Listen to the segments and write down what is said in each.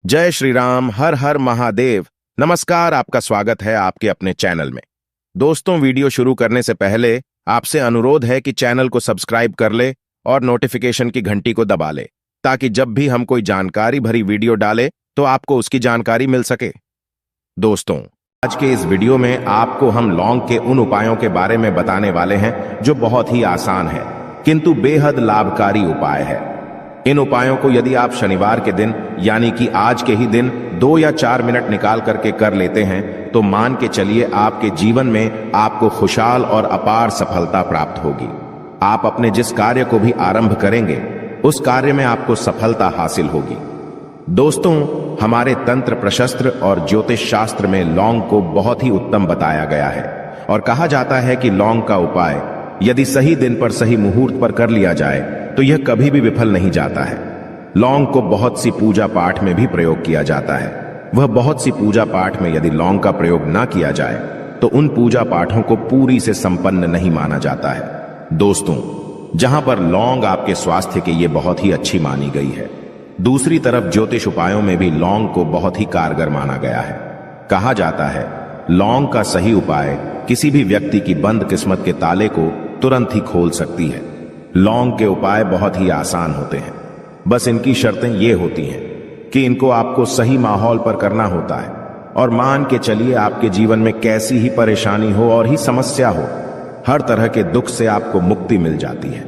जय श्री राम, हर हर महादेव। नमस्कार, आपका स्वागत है आपके अपने चैनल में। दोस्तों, वीडियो शुरू करने से पहले आपसे अनुरोध है कि चैनल को सब्सक्राइब कर ले और नोटिफिकेशन की घंटी को दबा ले, ताकि जब भी हम कोई जानकारी भरी वीडियो डाले तो आपको उसकी जानकारी मिल सके। दोस्तों, आज के इस वीडियो में आपको हम लौंग के उन उपायों के बारे में बताने वाले हैं जो बहुत ही आसान है किंतु बेहद लाभकारी उपाय है। इन उपायों को यदि आप शनिवार के दिन यानी कि आज के ही दिन 2 या 4 मिनट निकाल करके कर लेते हैं तो मान के चलिए आपके जीवन में आपको खुशहाल और अपार सफलता प्राप्त होगी। आप अपने जिस कार्य को भी आरंभ करेंगे उस कार्य में आपको सफलता हासिल होगी। दोस्तों, हमारे तंत्र प्रशस्त्र और ज्योतिष शास्त्र में लौंग को बहुत ही उत्तम बताया गया है और कहा जाता है कि लौंग का उपाय यदि सही दिन पर सही मुहूर्त पर कर लिया जाए तो यह कभी भी विफल नहीं जाता है। लौंग को बहुत सी पूजा पाठ में भी प्रयोग किया जाता है। वह बहुत सी पूजा पाठ में यदि लौंग का प्रयोग ना किया जाए तो उन पूजा पाठों को पूरी से संपन्न नहीं माना जाता है। दोस्तों, जहां पर लौंग आपके स्वास्थ्य के लिए बहुत ही अच्छी मानी गई है, दूसरी तरफ ज्योतिष उपायों में भी लौंग को बहुत ही कारगर माना गया है। कहा जाता है लौंग का सही उपाय किसी भी व्यक्ति की बंद किस्मत के ताले को तुरंत ही खोल सकती है। लौंग के उपाय बहुत ही आसान होते हैं, बस इनकी शर्तें ये होती हैं कि इनको आपको सही माहौल पर करना होता है और मान के चलिए आपके जीवन में कैसी ही परेशानी हो और ही समस्या हो, हर तरह के दुख से आपको मुक्ति मिल जाती है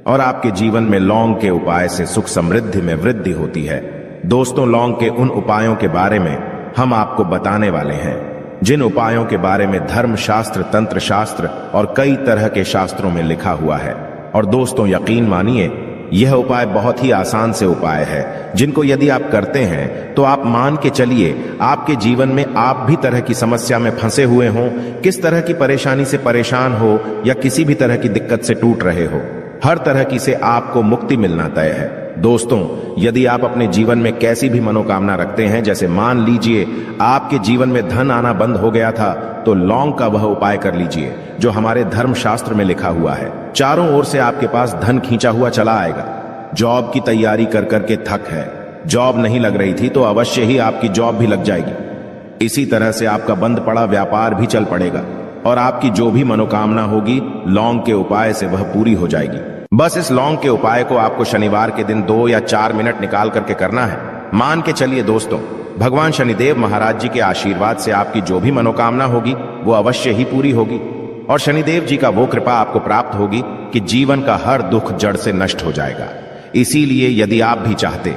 और आपके जीवन में लौंग के उपाय से सुख समृद्धि में वृद्धि होती है। दोस्तों, लौंग के उन उपायों के बारे में हम आपको बताने वाले हैं जिन उपायों के बारे में धर्म शास्त्र, तंत्र शास्त्र और कई तरह के शास्त्रों में लिखा हुआ है। और दोस्तों, यकीन मानिए यह उपाय बहुत ही आसान से उपाय है जिनको यदि आप करते हैं तो आप मान के चलिए आपके जीवन में आप भी तरह की समस्या में फंसे हुए हों, किस तरह की परेशानी से परेशान हो या किसी भी तरह की दिक्कत से टूट रहे हो, हर तरह की से आपको मुक्ति मिलना तय है। दोस्तों, यदि आप अपने जीवन में कैसी भी मनोकामना रखते हैं, जैसे मान लीजिए आपके जीवन में धन आना बंद हो गया था, तो लौंग का वह उपाय कर लीजिए जो हमारे धर्म शास्त्र में लिखा हुआ है। चारों ओर से आपके पास धन खींचा हुआ चला आएगा। जॉब की तैयारी कर करके थक है, जॉब नहीं लग रही थी तो अवश्य ही आपकी जॉब भी लग जाएगी। इसी तरह से आपका बंद पड़ा व्यापार भी चल पड़ेगा और आपकी जो भी मनोकामना होगी लौंग के उपाय से वह पूरी हो जाएगी। बस इस लौंग के उपाय को आपको शनिवार के दिन 2 या 4 मिनट निकाल करके करना है। मान के चलिए दोस्तों, भगवान शनिदेव महाराज जी के आशीर्वाद से आपकी जो भी मनोकामना होगी वो अवश्य ही पूरी होगी और शनिदेव जी का वो कृपा आपको प्राप्त होगी कि जीवन का हर दुख जड़ से नष्ट हो जाएगा। इसीलिए यदि आप भी चाहते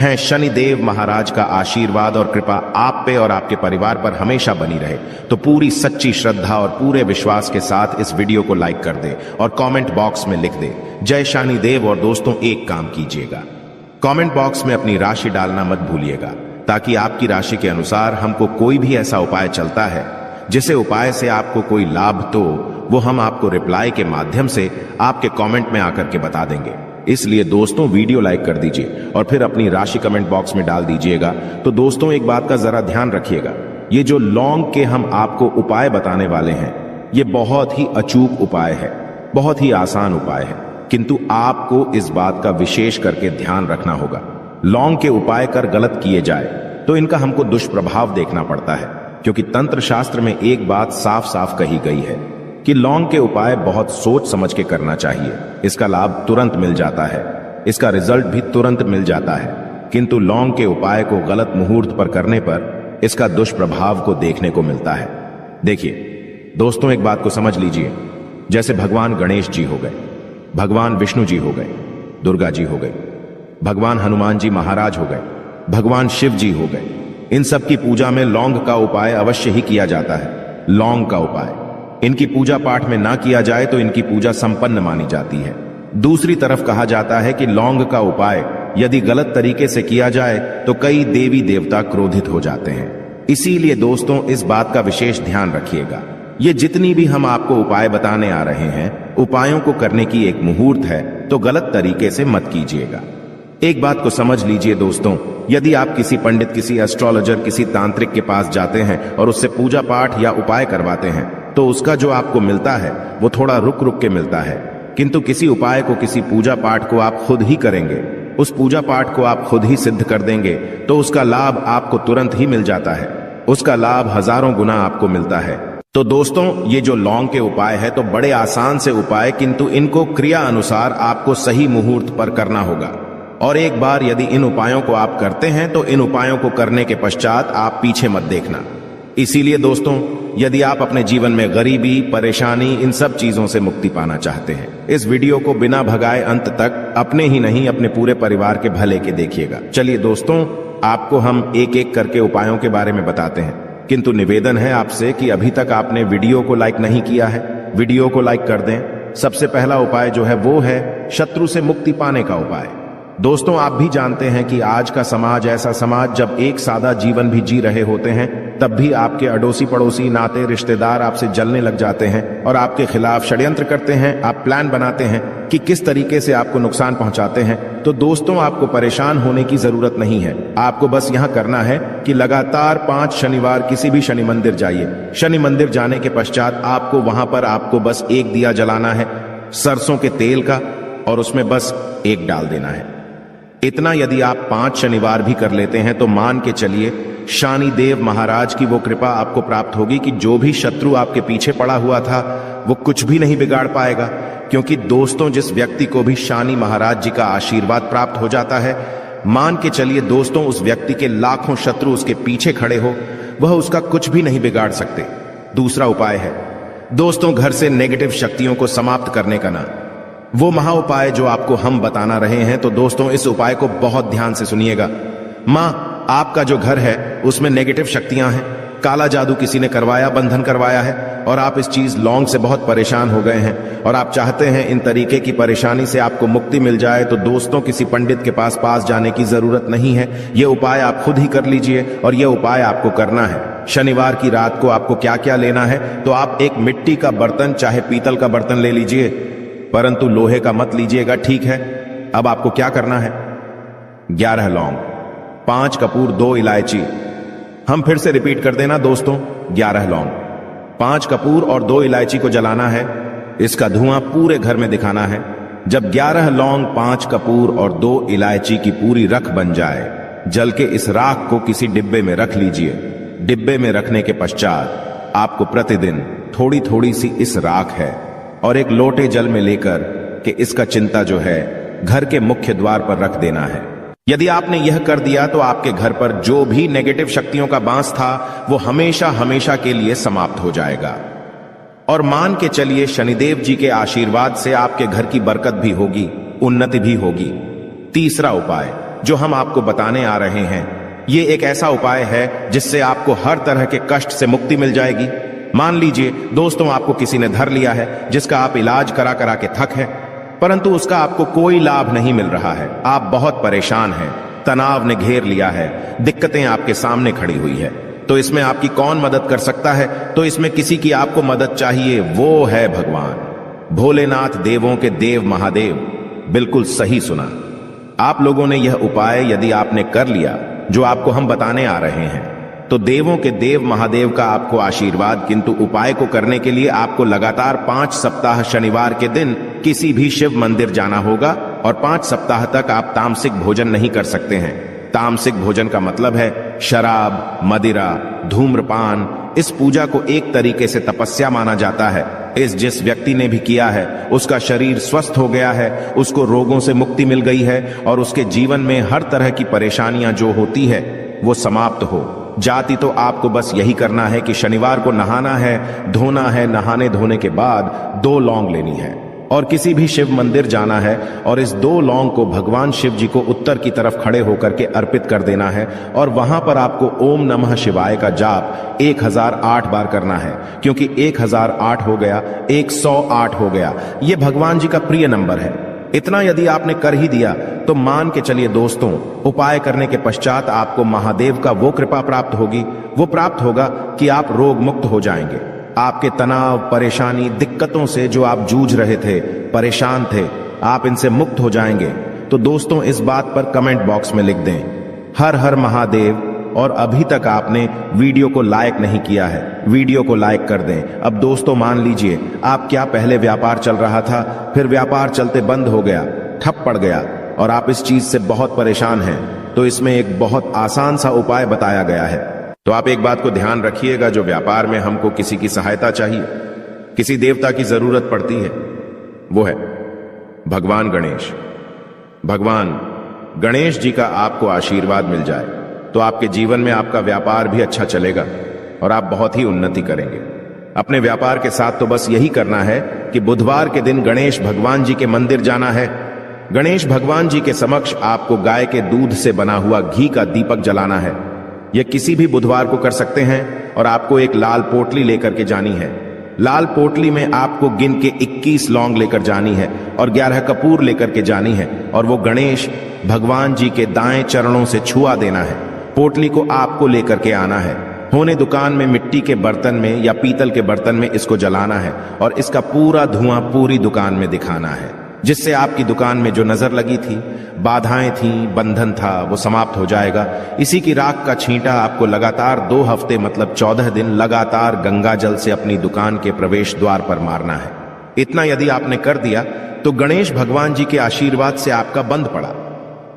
हैं शनिदेव महाराज का आशीर्वाद और कृपा आप पे और आपके परिवार पर हमेशा बनी रहे, तो पूरी सच्ची श्रद्धा और पूरे विश्वास के साथ इस वीडियो को लाइक कर दे और कमेंट बॉक्स में लिख दे जय शनिदेव। और दोस्तों, एक काम कीजिएगा, कमेंट बॉक्स में अपनी राशि डालना मत भूलिएगा, ताकि आपकी राशि के अनुसार हमको कोई भी ऐसा उपाय चलता है जिसे उपाय से आपको कोई लाभ तो वो हम आपको रिप्लाई के माध्यम से आपके कमेंट में आकर के बता देंगे। इसलिए दोस्तों, वीडियो लाइक कर दीजिए और फिर अपनी राशि कमेंट बॉक्स में डाल दीजिएगा। तो दोस्तों, एक बात का जरा ध्यान रखिएगा, ये जो लौंग के हम आपको उपाय बताने वाले हैं ये बहुत ही अचूक उपाय है, बहुत ही आसान उपाय है, किंतु आपको इस बात का विशेष करके ध्यान रखना होगा। लौंग के उपाय कर गलत किए जाए तो इनका हमको दुष्प्रभाव देखना पड़ता है, क्योंकि तंत्र शास्त्र में एक बात साफ साफ कही गई है कि लौंग के उपाय बहुत सोच समझ के करना चाहिए। इसका लाभ तुरंत मिल जाता है, इसका रिजल्ट भी तुरंत मिल जाता है, किंतु लौंग के उपाय को गलत मुहूर्त पर करने पर इसका दुष्प्रभाव को देखने को मिलता है। देखिए दोस्तों, एक बात को समझ लीजिए, जैसे भगवान गणेश जी हो गए, भगवान विष्णु जी हो गए, दुर्गा जी हो गई, भगवान हनुमान जी महाराज हो गए, भगवान शिव जी हो गए, इन सब की पूजा में लौंग का उपाय अवश्य ही किया जाता है। लौंग का उपाय इनकी पूजा पाठ में ना किया जाए तो इनकी पूजा संपन्न मानी जाती है। दूसरी तरफ कहा जाता है कि लौंग का उपाय यदि गलत तरीके से किया जाए तो कई देवी देवता क्रोधित हो जाते हैं। इसीलिए दोस्तों, इस बात का विशेष ध्यान रखिएगा। ये जितनी भी हम आपको उपाय बताने आ रहे हैं, उपायों को करने की एक मुहूर्त है, तो गलत तरीके से मत कीजिएगा। एक बात को समझ लीजिए दोस्तों, यदि आप किसी पंडित, किसी एस्ट्रोलॉजर, किसी तांत्रिक के पास जाते हैं और उससे पूजा पाठ या उपाय करवाते हैं तो उसका जो आपको मिलता है वो थोड़ा रुक रुक के मिलता है, किंतु किसी उपाय को, किसी पूजा पाठ को आप खुद ही करेंगे उस पूजा पाठ को आप खुद ही सिद्ध कर देंगे तो उसका लाभ आपको तुरंत ही मिल जाता है। उसका लाभ हजारों गुना आपको मिलता है। तो दोस्तों, ये जो लौंग के उपाय है तो बड़े आसान से उपाय, किंतु इनको क्रिया अनुसार आपको सही मुहूर्त पर करना होगा। और एक बार यदि इन उपायों को आप करते हैं तो इन उपायों को करने के पश्चात आप पीछे मत देखना। इसीलिए दोस्तों, यदि आप अपने जीवन में गरीबी, परेशानी, इन सब चीजों से मुक्ति पाना चाहते हैं, इस वीडियो को बिना भगाए अंत तक अपने ही नहीं अपने पूरे परिवार के भले के देखिएगा। चलिए दोस्तों, आपको हम एक एक करके उपायों के बारे में बताते हैं, किंतु निवेदन है आपसे कि अभी तक आपने वीडियो को लाइक नहीं किया है, वीडियो को लाइक कर दें। सबसे पहला उपाय जो है वो है शत्रु से मुक्ति पाने का उपाय। दोस्तों, आप भी जानते हैं कि आज का समाज ऐसा समाज, जब एक सादा जीवन भी जी रहे होते हैं तब भी आपके अड़ोसी पड़ोसी, नाते रिश्तेदार आपसे जलने लग जाते हैं और आपके खिलाफ षड्यंत्र करते हैं। आप प्लान बनाते हैं कि किस तरीके से आपको नुकसान पहुंचाते हैं। तो दोस्तों, आपको परेशान होने की जरूरत नहीं है। आपको बस यहां करना है कि लगातार 5 शनिवार किसी भी शनि मंदिर जाइए। शनि मंदिर जाने के पश्चात आपको वहां पर आपको बस एक दिया जलाना है सरसों के तेल का, और उसमें बस एक डाल देना है। इतना यदि आप 5 शनिवार भी कर लेते हैं तो मान के चलिए शनिदेव महाराज की वो कृपा आपको प्राप्त होगी कि जो भी शत्रु आपके पीछे पड़ा हुआ था वो कुछ भी नहीं बिगाड़ पाएगा। क्योंकि दोस्तों, जिस व्यक्ति को भी शनि महाराज जी का आशीर्वाद प्राप्त हो जाता है, मान के चलिए दोस्तों, उस व्यक्ति के लाखों शत्रु उसके पीछे खड़े हो, वह उसका कुछ भी नहीं बिगाड़ सकते। दूसरा उपाय है दोस्तों, घर से नेगेटिव शक्तियों को समाप्त करने का ना, वो महा उपाय जो आपको हम बताना रहे हैं। तो दोस्तों, इस उपाय को बहुत ध्यान से सुनिएगा। मां, आपका जो घर है उसमें नेगेटिव शक्तियां हैं, काला जादू किसी ने करवाया, बंधन करवाया है, और आप इस चीज लौंग से बहुत परेशान हो गए हैं और आप चाहते हैं इन तरीके की परेशानी से आपको मुक्ति मिल जाए। तो दोस्तों, किसी पंडित के पास जाने की जरूरत नहीं है। यह उपाय आप खुद ही कर लीजिए और यह उपाय आपको करना है। शनिवार की रात को आपको क्या क्या लेना है, तो आप एक मिट्टी का बर्तन, चाहे पीतल का बर्तन ले लीजिए, परंतु लोहे का मत लीजिएगा, ठीक है। अब आपको क्या करना है, 11 लौंग, 5 कपूर, 2 इलायची। हम फिर से रिपीट कर देना दोस्तों, 11 लौंग, 5 कपूर और 2 इलायची को जलाना है। इसका धुआं पूरे घर में दिखाना है। जब 11 लौंग, 5 कपूर और 2 इलायची की पूरी रख बन जाए, जल के इस राख को किसी डिब्बे में रख लीजिए। डिब्बे में रखने के पश्चात आपको प्रतिदिन थोड़ी थोड़ी सी इस राख है और एक लोटे जल में लेकर कि इसका चिंता जो है घर के मुख्य द्वार पर रख देना है। यदि आपने यह कर दिया तो आपके घर पर जो भी नेगेटिव शक्तियों का बांस था वो हमेशा हमेशा के लिए समाप्त हो जाएगा। और मान के चलिए शनिदेव जी के आशीर्वाद से आपके घर की बरकत भी होगी, उन्नति भी होगी। तीसरा उपाय जो हम आपको बताने आ रहे हैं, ये एक ऐसा उपाय है जिससे आपको हर तरह के कष्ट से मुक्ति मिल जाएगी। मान लीजिए दोस्तों, आपको किसी ने धर लिया है जिसका आप इलाज करा करा के थक है, परंतु उसका आपको कोई लाभ नहीं मिल रहा है। आप बहुत परेशान हैं, तनाव ने घेर लिया है, दिक्कतें आपके सामने खड़ी हुई है। तो इसमें आपकी कौन मदद कर सकता है? तो इसमें किसी की आपको मदद चाहिए, वो है भगवान भोलेनाथ, देवों के देव महादेव। बिल्कुल सही सुना। आप लोगों ने यह उपाय यदि आपने कर लिया जो आपको हम बताने आ रहे हैं, तो देवों के देव महादेव का आपको आशीर्वाद। किंतु उपाय को करने के लिए आपको लगातार 5 सप्ताह शनिवार के दिन किसी भी शिव मंदिर जाना होगा और 5 सप्ताह तक आप तामसिक भोजन नहीं कर सकते हैं। तामसिक भोजन का मतलब है शराब, मदिरा, धूम्रपान। इस पूजा को एक तरीके से तपस्या माना जाता है। जिस व्यक्ति ने भी किया है उसका शरीर स्वस्थ हो गया है, उसको रोगों से मुक्ति मिल गई है और उसके जीवन में हर तरह की परेशानियां जो होती है वो समाप्त हो जाती। तो आपको बस यही करना है कि शनिवार को नहाना है, धोना है, नहाने धोने के बाद 2 लौंग लेनी है और किसी भी शिव मंदिर जाना है और इस 2 लौंग को भगवान शिव जी को उत्तर की तरफ खड़े होकर के अर्पित कर देना है। और वहां पर आपको ओम नमः शिवाय का जाप 1008 बार करना है, क्योंकि 1008 हो गया, 108 हो गया, ये भगवान जी का प्रिय नंबर है। इतना यदि आपने कर ही दिया तो मान के चलिए दोस्तों, उपाय करने के पश्चात आपको महादेव का वो कृपा प्राप्त होगी, वो प्राप्त होगा कि आप रोग मुक्त हो जाएंगे। आपके तनाव, परेशानी, दिक्कतों से जो आप जूझ रहे थे, परेशान थे, आप इनसे मुक्त हो जाएंगे। तो दोस्तों, इस बात पर कमेंट बॉक्स में लिख दें हर हर महादेव। और अभी तक आपने वीडियो को लाइक नहीं किया है, वीडियो को लाइक कर दें। अब दोस्तों मान लीजिए आप क्या पहले व्यापार चल रहा था, फिर व्यापार चलते बंद हो गया, ठप पड़ गया, और आप इस चीज से बहुत परेशान हैं, तो इसमें एक बहुत आसान सा उपाय बताया गया है। तो आप एक बात को ध्यान रखिएगा, जो व्यापार में हमको किसी की सहायता चाहिए, किसी देवता की जरूरत पड़ती है, वो है भगवान गणेश। भगवान गणेश जी का आपको आशीर्वाद मिल जाए तो आपके जीवन में आपका व्यापार भी अच्छा चलेगा और आप बहुत ही उन्नति करेंगे। अपने व्यापार के साथ तो बस यही करना है कि बुधवार के दिन गणेश भगवान जी के मंदिर जाना है। गणेश भगवान जी के समक्ष आपको गाय के दूध से बना हुआ घी का दीपक जलाना है। यह किसी भी बुधवार को कर सकते हैं और आपको एक लाल पोटली लेकर के जानी है। लाल पोटली में आपको गिन के 21 लौंग लेकर जानी है और 11 कपूर लेकर के जानी है और वो गणेश भगवान जी के दाएं चरणों से छुआ देना है। पोटली को आपको लेकर के आना है। होने दुकान में मिट्टी के बर्तन में या पीतल के बर्तन में इसको जलाना है और इसका पूरा धुआं पूरी दुकान में दिखाना है, जिससे आपकी दुकान में जो नजर लगी थी, बाधाएं थी, बंधन था, वो समाप्त हो जाएगा। इसी की राख का छींटा आपको लगातार 2 हफ्ते मतलब 14 दिन लगातार गंगा जल से अपनी दुकान के प्रवेश द्वार पर मारना है। इतना यदि आपने कर दिया तो गणेश भगवान जी के आशीर्वाद से आपका बंद पड़ा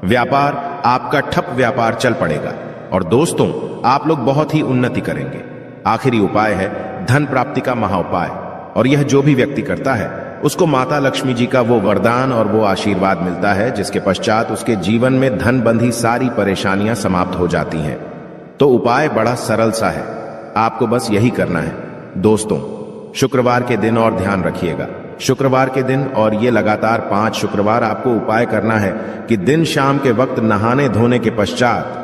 व्यापार, आपका ठप व्यापार चल पड़ेगा और दोस्तों आप लोग बहुत ही उन्नति करेंगे। आखिरी उपाय है धन प्राप्ति का महाउपाय, और यह जो भी व्यक्ति करता है उसको माता लक्ष्मी जी का वो वरदान और वो आशीर्वाद मिलता है, जिसके पश्चात उसके जीवन में धन बंधी सारी परेशानियां समाप्त हो जाती हैं। तो उपाय बड़ा सरल सा है, आपको बस यही करना है। दोस्तों शुक्रवार के दिन और ध्यान रखिएगा, शुक्रवार के दिन और ये लगातार 5 शुक्रवार आपको उपाय करना है कि दिन शाम के वक्त नहाने धोने के पश्चात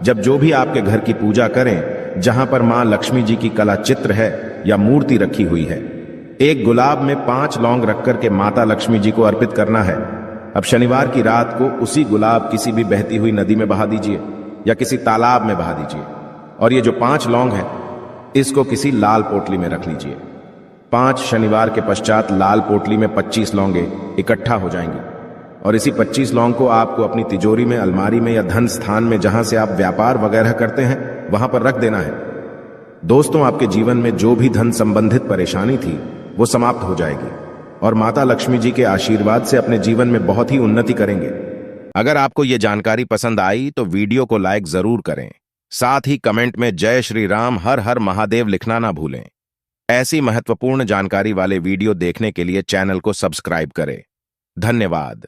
जब जो भी आपके घर की पूजा करें, जहां पर मां लक्ष्मी जी की कला चित्र है या मूर्ति रखी हुई है, एक गुलाब में 5 लौंग रख करके माता लक्ष्मी जी को अर्पित करना है। अब शनिवार की रात को उसी गुलाब किसी भी बहती हुई नदी में बहा दीजिए या किसी तालाब में बहा दीजिए और ये जो 5 लौंग है इसको किसी लाल पोटली में रख लीजिए। 5 शनिवार के पश्चात लाल पोटली में 25 लौंगे इकट्ठा हो जाएंगी और इसी 25 लौंग को आपको अपनी तिजोरी में, अलमारी में या धन स्थान में जहां से आप व्यापार वगैरह करते हैं वहां पर रख देना है। दोस्तों आपके जीवन में जो भी धन संबंधित परेशानी थी वो समाप्त हो जाएगी और माता लक्ष्मी जी के आशीर्वाद से अपने जीवन में बहुत ही उन्नति करेंगे। अगर आपको ये जानकारी पसंद आई तो वीडियो को लाइक जरूर करें, साथ ही कमेंट में जय श्री राम हर हर महादेव लिखना ना भूलें। ऐसी महत्वपूर्ण जानकारी वाले वीडियो देखने के लिए चैनल को सब्सक्राइब करें। धन्यवाद।